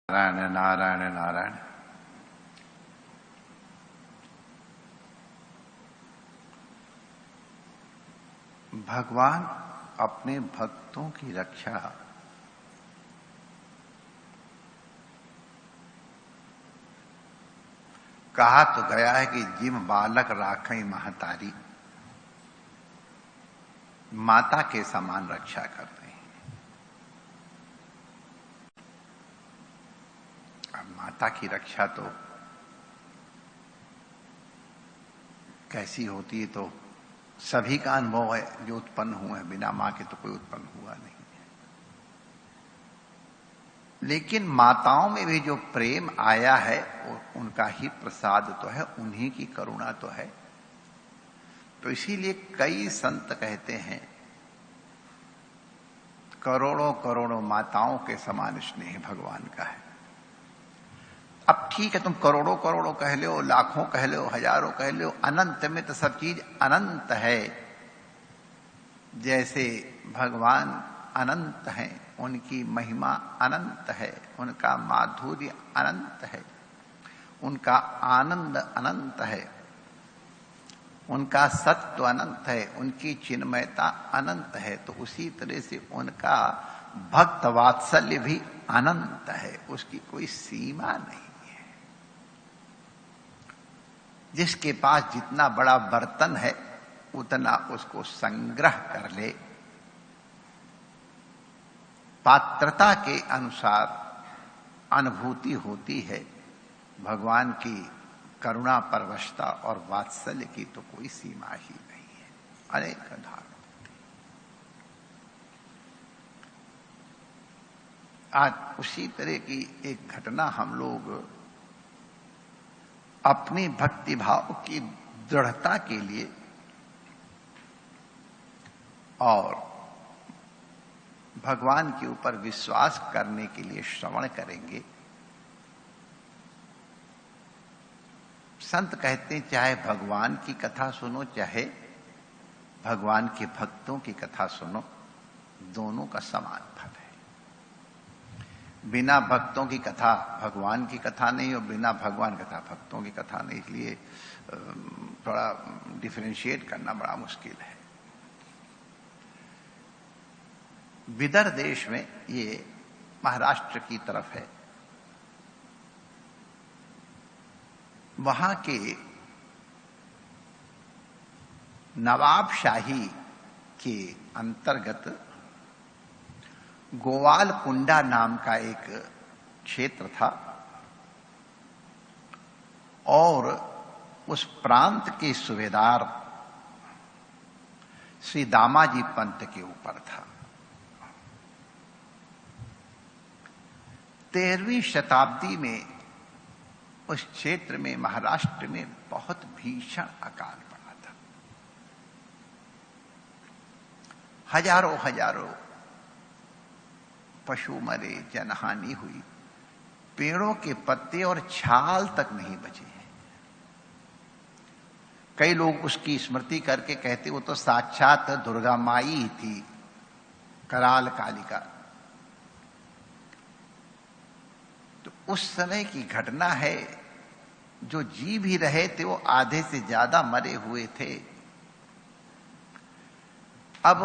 नारायण नारायण नारायण। भगवान अपने भक्तों की रक्षा कहा तो गया है कि जिम बालक राखें महतारी, माता के समान रक्षा करते हैं। अब माता की रक्षा तो कैसी होती है तो सभी का अनुभव है, जो उत्पन्न हुए हैं। बिना मां के तो कोई उत्पन्न हुआ नहीं है। लेकिन माताओं में भी जो प्रेम आया है वो उनका ही प्रसाद तो है, उन्हीं की करुणा तो है। तो इसीलिए कई संत कहते हैं करोड़ों करोड़ों माताओं के समान स्नेह भगवान का है। अब ठीक है, तुम करोड़ों करोड़ों कह लो, लाखों कह लो, हजारों कह लो, अनंत में तो सब चीज अनंत है। जैसे भगवान अनंत है, उनकी महिमा अनंत है, उनका माधुर्य अनंत है, उनका आनंद अनंत है, उनका सत्व अनंत है, उनकी चिन्मयता अनंत है। तो उसी तरह से उनका भक्त वात्सल्य भी अनंत है, उसकी कोई सीमा नहीं। जिसके पास जितना बड़ा बर्तन है उतना उसको संग्रह कर ले, पात्रता के अनुसार अनुभूति होती है। भगवान की करुणा परवशता और वात्सल्य की तो कोई सीमा ही नहीं है, अनेक उदाहरण। आज उसी तरह की एक घटना हम लोग अपनी भक्ति भाव की दृढ़ता के लिए और भगवान के ऊपर विश्वास करने के लिए श्रवण करेंगे। संत कहते हैं चाहे भगवान की कथा सुनो, चाहे भगवान के भक्तों की कथा सुनो, दोनों का समान फल है। बिना भक्तों की कथा भगवान की कथा नहीं, और बिना भगवान कथा भक्तों की कथा नहीं। इसलिए थोड़ा डिफरेंशिएट करना बड़ा मुश्किल है। विदर देश में, ये महाराष्ट्र की तरफ है, वहां के नवाबशाही के अंतर्गत गोवाल कुंडा नाम का एक क्षेत्र था, और उस प्रांत के सूबेदार श्री दामाजी पंत के ऊपर था। 13वीं शताब्दी में उस क्षेत्र में, महाराष्ट्र में बहुत भीषण अकाल पड़ा था। हजारों हजारों पशु मरे, जनहानि हुई, पेड़ों के पत्ते और छाल तक नहीं बचे हैं। कई लोग उसकी स्मृति करके कहते वो तो साक्षात दुर्गा माई ही थी, कराल कालिका। तो उस समय की घटना है। जो जी भी रहे थे वो आधे से ज्यादा मरे हुए थे। अब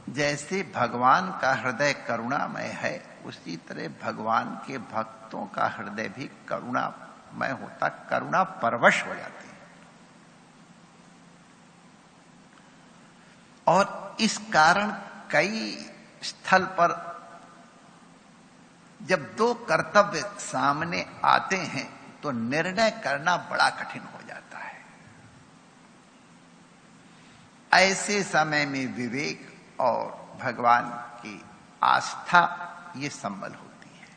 जैसे भगवान का हृदय करुणामय है, उसी तरह भगवान के भक्तों का हृदय भी करुणामय होता, करुणा परवश हो जाते हैं। और इस कारण कई स्थल पर जब दो कर्तव्य सामने आते हैं तो निर्णय करना बड़ा कठिन हो जाता है। ऐसे समय में विवेक और भगवान की आस्था ये संबल होती है।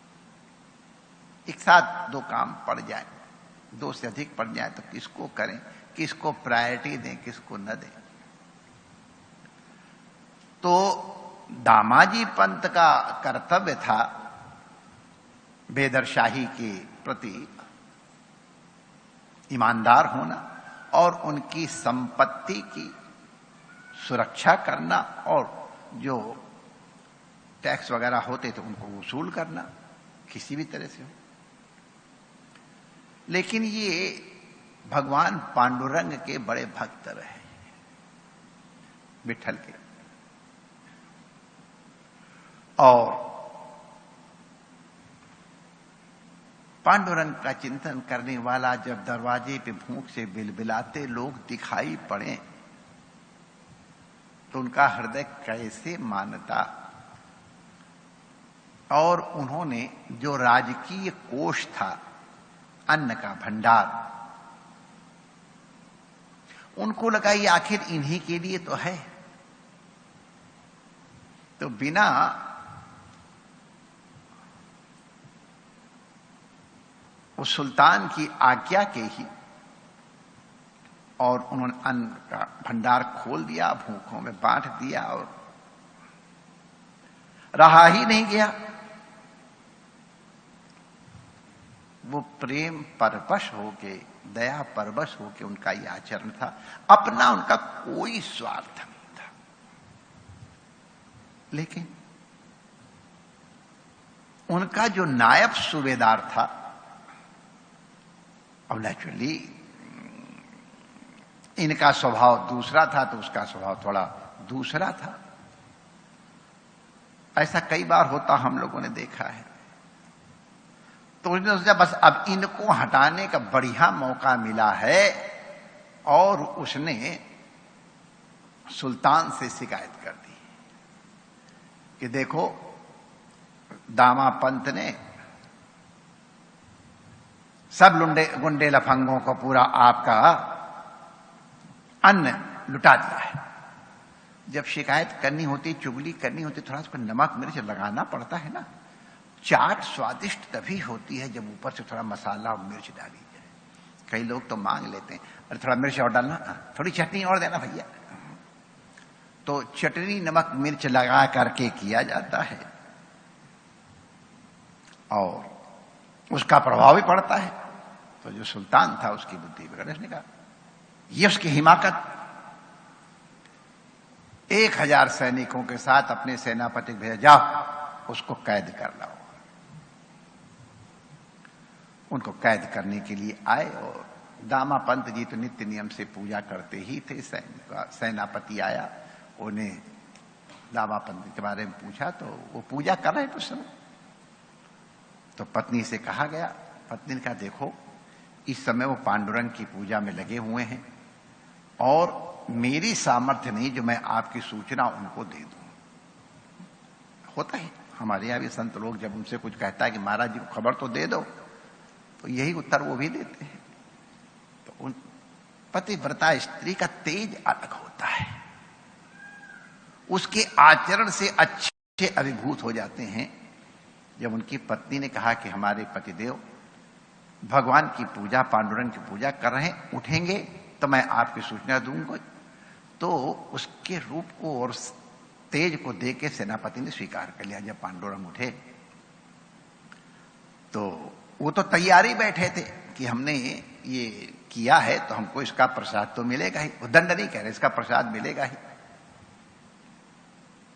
एक साथ दो काम पड़ जाए, दो से अधिक पड़ जाए तो किसको करें, किसको प्रायोरिटी दें, किसको न दें। तो दामाजी पंत का कर्तव्य था बेदरशाही के प्रति ईमानदार होना और उनकी संपत्ति की सुरक्षा करना, और जो टैक्स वगैरह होते थे उनको वसूल करना। किसी भी तरह से हो। लेकिन ये भगवान पांडुरंग के बड़े भक्त रहे, विठल के। और पांडुरंग का चिंतन करने वाला जब दरवाजे पे भूख से बिलबिलाते लोग दिखाई पड़े तो उनका हृदय कैसे मानता। और उन्होंने जो राजकीय कोष था, अन्न का भंडार, उनको लगा ये आखिर इन्हीं के लिए तो है। तो बिना उस सुल्तान की आज्ञा के ही और उन्होंने अन्न का भंडार खोल दिया, भूखों में बांट दिया और रहा ही नहीं गया। वो प्रेम परवश होके, दया परवश होके उनका यह आचरण था। अपना उनका कोई स्वार्थ नहीं था। लेकिन उनका जो नायब सूबेदार था, अब नेचुरली इनका स्वभाव दूसरा था तो उसका स्वभाव थोड़ा दूसरा था। ऐसा कई बार होता हम लोगों ने देखा है। तो उसने सोचा बस अब इनको हटाने का बढ़िया मौका मिला है, और उसने सुल्तान से शिकायत कर दी कि देखो दामा पंत ने सब गुंडे लफंगों को पूरा आपका अन्न लुटा दिया है। जब शिकायत करनी होती, चुगली करनी होती, थोड़ा सा नमक मिर्च लगाना पड़ता है ना। चाट स्वादिष्ट तभी होती है जब ऊपर से थोड़ा मसाला और मिर्च डाली जाए। कई लोग तो मांग लेते हैं, अरे थोड़ा मिर्च और डालना, थोड़ी चटनी और देना भैया। तो चटनी नमक मिर्च लगा करके किया जाता है और उसका प्रभाव भी पड़ता है। तो जो सुल्तान था उसकी बुद्धि बिगड़, उसने कहा ये उसकी हिमाकत। 1000 सैनिकों के साथ अपने सेनापति भेजा, जाओ उसको कैद कर लाओ। उनको कैद करने के लिए आए और दामा पंत जी तो नित्य नियम से पूजा करते ही थे। सेनापति आया, उन्हें दामा पंत के बारे में पूछा तो वो पूजा कर रहे थे उस समय। तो पत्नी से कहा गया, पत्नी ने कहा देखो इस समय वो पांडुरंग की पूजा में लगे हुए हैं और मेरी सामर्थ्य नहीं जो मैं आपकी सूचना उनको दे दूं। होता है हमारे यहां भी संत लोग जब उनसे कुछ कहता है कि महाराज जी को खबर तो दे दो, तो यही उत्तर वो भी देते हैं। तो उन पतिव्रता स्त्री का तेज अलग होता है, उसके आचरण से अच्छे अभिभूत हो जाते हैं। जब उनकी पत्नी ने कहा कि हमारे पतिदेव भगवान की पूजा, पांडुरंग की पूजा कर रहे हैं, उठेंगे तो मैं आपकी सूचना दूंगा, तो उसके रूप को और तेज को देख के सेनापति ने स्वीकार कर लिया। जब पांडुरंग उठे तो वो तो तैयारी बैठे थे कि हमने ये किया है तो हमको इसका प्रसाद तो मिलेगा ही। वो दंड नहीं कह रहे, इसका प्रसाद मिलेगा ही।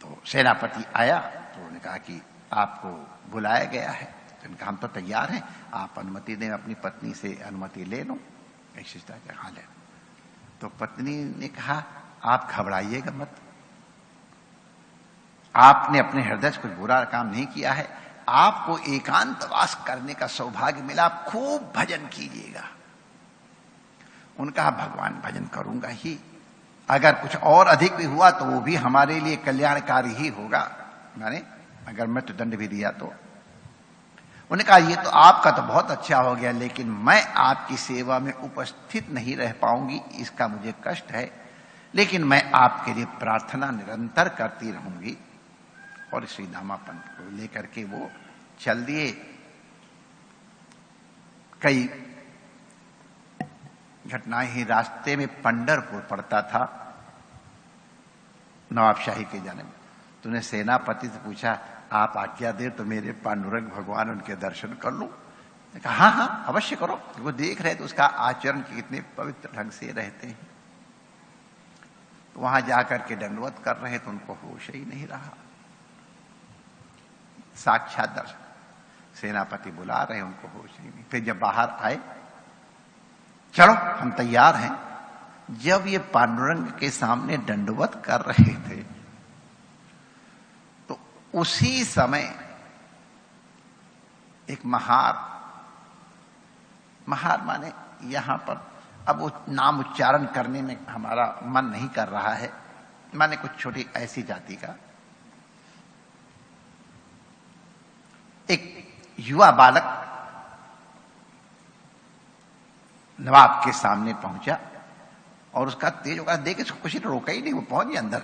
तो सेनापति आया तो उन्होंने कहा कि आपको बुलाया गया है। तो उन्होंने कहा हम तो तैयार हैं, आप अनुमति दें, अपनी पत्नी से अनुमति ले लो। ऐसी तरह हाँ ले। तो पत्नी ने कहा आप घबराइएगा मत, आपने अपने हृदय से कुछ बुरा काम नहीं किया है, आपको एकांतवास करने का सौभाग्य मिला, खूब भजन कीजिएगा। उनका भगवान भजन करूंगा ही, अगर कुछ और अधिक भी हुआ तो वो भी हमारे लिए कल्याणकारी ही होगा, माने अगर मृत्युदंड भी दिया तो। उन्होंने कहा ये तो आपका तो बहुत अच्छा हो गया, लेकिन मैं आपकी सेवा में उपस्थित नहीं रह पाऊंगी, इसका मुझे कष्ट है, लेकिन मैं आपके लिए प्रार्थना निरंतर करती रहूंगी। और श्री दामा पंत को लेकर के वो चल दिए। कई घटनाएं ही, रास्ते में पंढरपुर पड़ता था नवाबशाही के जाने में। तो उन्हें सेनापति से पूछा आप आज्ञा दे तो मेरे पांडुरंग भगवान उनके दर्शन कर लूं। कहा हाँ हाँ अवश्य करो। वो देख रहे तो उसका आचरण कितने पवित्र ढंग से रहते हैं। तो वहां जाकर के दंडवत कर रहे तो उनको होश ही नहीं रहा। साक्षात दर्शन सेनापति बुला रहे, उनको होश ही नहीं। फिर जब बाहर आए, चलो हम तैयार हैं, जब ये पांडुरंग के सामने दंडवत कर रहे थे तो उसी समय एक महार माने यहां पर अब वो नाम उच्चारण करने में हमारा मन नहीं कर रहा है, माने कुछ छोटी ऐसी जाति का एक युवा बालक नवाब के सामने पहुंचा और उसका तेज होकर देख इसको कुछ रोका ही नहीं, वो पहुंच गया अंदर।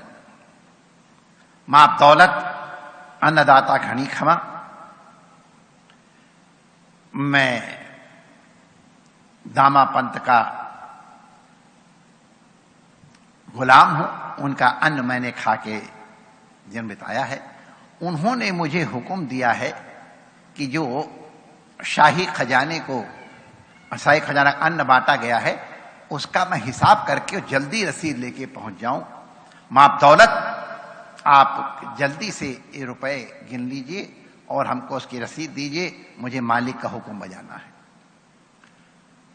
मां दौलत अन्नदाता घनी क्षमा, मैं दामा पंत का गुलाम हूं, उनका अन्न मैंने खा के दिन बिताया है। उन्होंने मुझे हुक्म दिया है कि जो शाही खजाने को, शाही खजाना अन्न बांटा गया है, उसका मैं हिसाब करके जल्दी रसीद लेके पहुंच जाऊं। मां दौलत, आप जल्दी से ये रुपए गिन लीजिए और हमको उसकी रसीद दीजिए, मुझे मालिक का हुक्म बजाना है।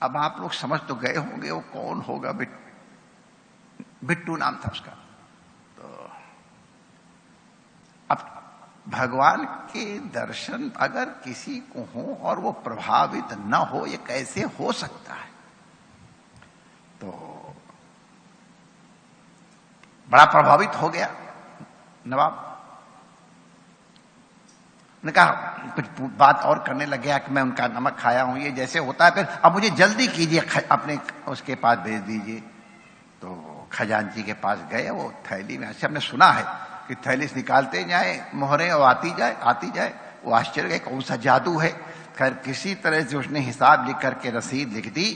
अब आप लोग समझ तो गए होंगे वो कौन होगा, बिट्टू नाम था उसका। तो अब भगवान के दर्शन अगर किसी को हो और वो प्रभावित न हो, ये कैसे हो सकता है? तो बड़ा प्रभावित हो गया नवाब ने, कहा कुछ बात और करने लग गया कि मैं उनका नमक खाया हूं, ये जैसे होता है, फिर अब मुझे जल्दी कीजिए, अपने उसके पास भेज दीजिए। तो खजांची के पास गए, वो थैली में, ऐसे हमने सुना है कि थैली से निकालते जाए मोहरें और आती जाए। वो आश्चर्य है, कौन सा जादू है। खैर किसी तरह से उसने हिसाब लिख करके रसीद लिख दी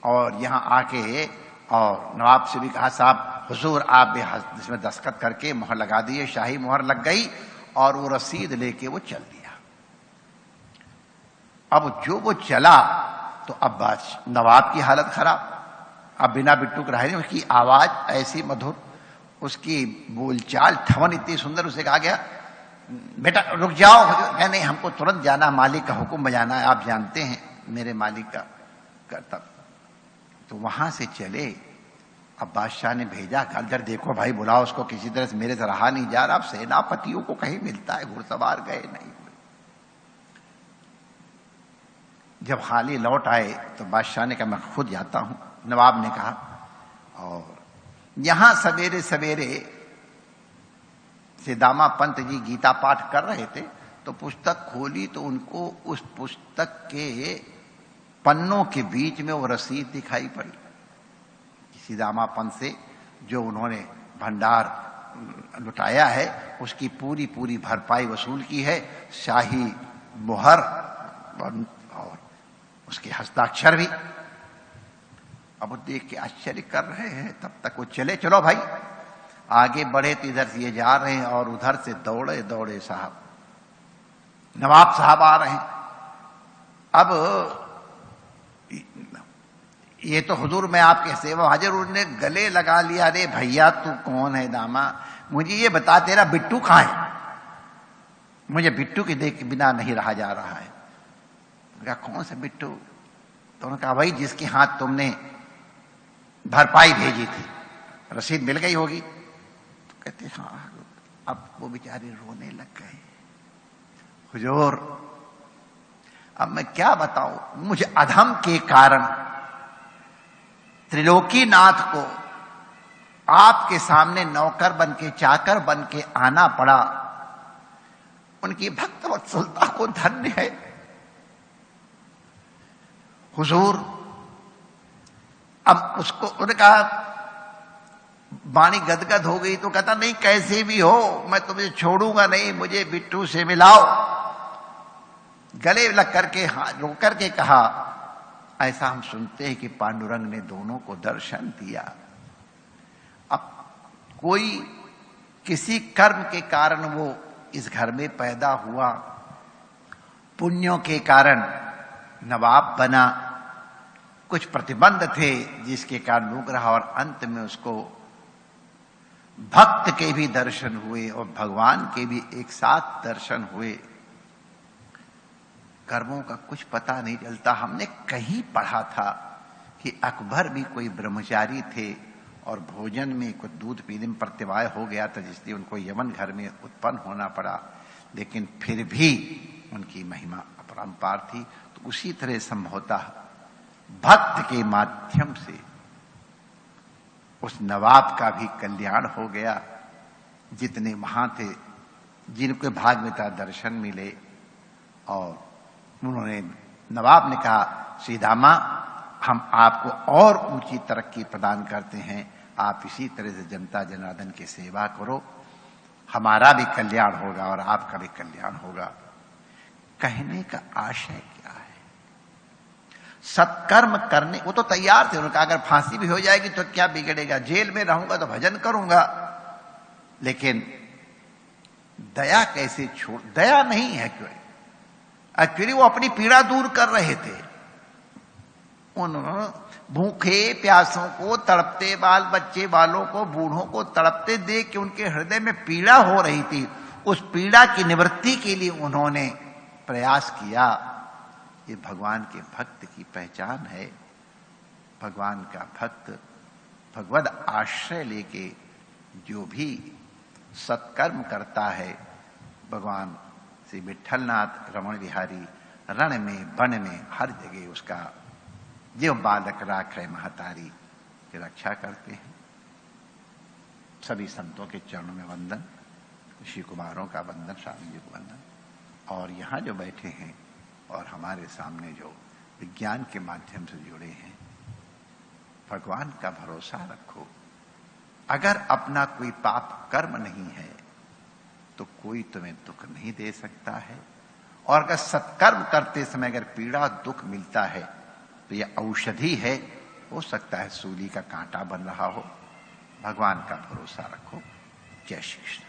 और यहां आके और नवाब से भी कहा, साहब हुजूर आप भी इसमें दस्तखत करके मोहर लगा दिए। शाही मोहर लग गई और वो रसीद लेके वो चल दिया। अब जो वो चला तो अब नवाब की हालत खराब, अब बिना बिट्टू के रह नहीं। उसकी आवाज ऐसी मधुर, उसकी बोलचाल ठवन इतनी सुंदर, उसे कहा गया बेटा रुक जाओ। नहीं, हमको तुरंत जाना, मालिक का हुक्म बजाना है, आप जानते हैं मेरे मालिक का कर्तव्य। तो वहां से चले। अब बादशाह ने भेजा, कल देखो भाई बुलाओ उसको, किसी तरह से मेरे से रहा नहीं जा रहा। अब सेनापतियों को कहीं मिलता है, घुड़सवार गए नहीं। जब हाली लौट आए तो बादशाह ने कहा मैं खुद जाता हूं। नवाब ने कहा, और यहां सवेरे सवेरे से दामा पंत जी गीता पाठ कर रहे थे तो पुस्तक खोली तो उनको उस पुस्तक के पन्नों के बीच में वो रसीद दिखाई पड़ी, किसी दामा पंत से जो उन्होंने भंडार लुटाया है उसकी पूरी पूरी भरपाई वसूल की है। शाही मुहर और उसके हस्ताक्षर भी। अब वो देख के आश्चर्य कर रहे हैं। तब तक वो चले, चलो भाई आगे बढ़े तो इधर से ये जा रहे हैं और उधर से दौड़े दौड़े साहब नवाब साहब आ रहे हैं। अब ये तो हुजूर मैं आपके सेवा हाजिर। उन्होंने गले लगा लिया, अरे भैया तू कौन है दामा, मुझे ये बता तेरा बिट्टू कहां है, मुझे बिट्टू के देख के बिना नहीं रहा जा रहा है। कहा कौन सा बिट्टू? तो उन्होंने कहा भाई जिसके हाथ तुमने भरपाई भेजी थी, रसीद मिल गई होगी। तो कहते हाँ। अब वो बेचारे रोने लग गए, हुजूर अब मैं क्या बताऊं, मुझे अधम के कारण त्रिलोकीनाथ को आपके सामने नौकर बन के, चाकर बन के आना पड़ा। उनकी भक्त वत्सलता को धन्य है हुजूर। अब उसको उन्होंने कहा, वाणी गदगद हो गई तो कहता नहीं कैसे भी हो मैं तुम्हें छोड़ूंगा नहीं, मुझे बिट्टू से मिलाओ। गले लग करके रो करके कहा, ऐसा हम सुनते हैं कि पांडुरंग ने दोनों को दर्शन दिया। अब कोई किसी कर्म के कारण वो इस घर में पैदा हुआ, पुण्यों के कारण नवाब बना, कुछ प्रतिबंध थे जिसके कारण रुक रहा, और अंत में उसको भक्त के भी दर्शन हुए और भगवान के भी एक साथ दर्शन हुए। कर्मों का कुछ पता नहीं चलता। हमने कहीं पढ़ा था कि अकबर भी कोई ब्रह्मचारी थे और भोजन में कुछ दूध पीने में प्रतिवाय हो गया था, जिसलिए उनको यमन घर में उत्पन्न होना पड़ा, लेकिन फिर भी उनकी महिमा अपरंपार थी। तो उसी तरह संभवतः भक्त के माध्यम से उस नवाब का भी कल्याण हो गया। जितने वहां थे, जिनके भाग में था दर्शन मिले, और उन्होंने, नवाब ने कहा श्रीधामा हम आपको और ऊंची तरक्की प्रदान करते हैं, आप इसी तरह से जनता जनार्दन की सेवा करो, हमारा भी कल्याण होगा और आपका भी कल्याण होगा। कहने का आशय क्या है? सत्कर्म करने वो तो तैयार थे। उन्होंने कहा अगर फांसी भी हो जाएगी तो क्या बिगड़ेगा, जेल में रहूंगा तो भजन करूंगा, लेकिन दया कैसे छोड़, दया नहीं है क्यों? एक्चुअली वो अपनी पीड़ा दूर कर रहे थे। उन भूखे प्यासों को, तड़पते बाल बच्चे वालों को, बूढ़ों को तड़पते देख के उनके हृदय में पीड़ा हो रही थी। उस पीड़ा की निवृत्ति के लिए उन्होंने प्रयास किया। ये भगवान के भक्त की पहचान है। भगवान का भक्त भगवद आश्रय लेके जो भी सत्कर्म करता है, भगवान श्री विठलनाथ रमण बिहारी रण में वन में हर जगह उसका जो बालक राखे महतारी की रक्षा करते हैं। सभी संतों के चरणों में वंदन, ऋषि कुमारों का वंदन, स्वामी जी को वंदन, और यहाँ जो बैठे हैं और हमारे सामने जो विज्ञान के माध्यम से जुड़े हैं, भगवान का भरोसा रखो। अगर अपना कोई पाप कर्म नहीं है तो कोई तुम्हें दुख नहीं दे सकता है, और अगर सत्कर्म करते समय अगर पीड़ा दुख मिलता है तो यह औषधि है। हो सकता है सूली का कांटा बन रहा हो। भगवान का भरोसा रखो। जय श्री कृष्ण।